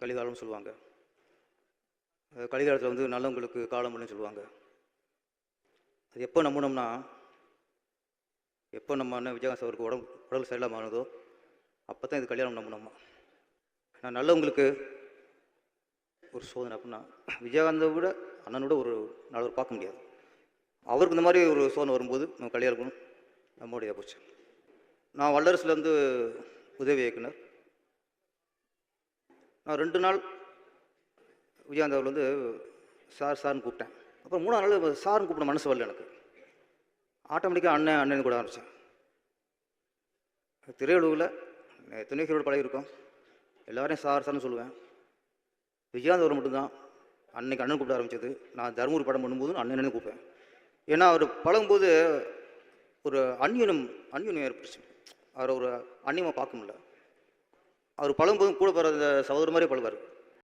கலிகாலம்னு சொல்லுவாங்க. கலிகாலத்தில் வந்து நல்லவங்களுக்கு காலம் இல்லைன்னு சொல்லுவாங்க. அது எப்போ நம்பினோம்னா, எப்போ நம்ம அண்ணன் விஜயகாந்த் அவருக்கு உடல் சரியில்லாமல் ஆனதோ அப்போ தான் இது கல்யாணம் நம்பினோம்மா. நான் நல்லவங்களுக்கு ஒரு சோதனை அப்படின்னா, விஜயகாந்தை விட அண்ணனோட ஒரு நல்லவர் பார்க்க முடியாது. அவருக்கு இந்த மாதிரி ஒரு சோதனை வரும்போது நம்ம கல்யாணம் நம்மளுடைய போச்சு. நான் வல்லரசுலேருந்து உதவி இயக்குனர். நான் 2 நாள் விஜயகாந்த் அவர் வந்து சார்னு கூப்பிட்டேன். அப்புறம் 3ஆவது நாள் சார்னு கூப்பிட மனசு வரல எனக்கு. ஆட்டோமேட்டிக்காக அண்ணன் கூட ஆரம்பித்தேன். திரையுலகில் எத்தனையோ ஹீரோட பழகிருக்கோம். எல்லாரையும் சார்னு சொல்லுவேன். விஜயகாந்த் அவர் மட்டும்தான் அன்னைக்கு அண்ணன் கூப்பிட ஆரம்பித்தது. நான் தர்மபுரி படம் பண்ணும்போது அண்ணன் கூப்பிட்டேன். ஏன்னா அவர் பழகும்போது ஒரு அந்யூன்யம் ஏற்பட்டுச்சு. அவரை ஒரு அந்நியமாக பார்க்க முடியல. அவர் பழகும்போதும் கூட போகிற சகோதர மாதிரி பழகுவார்.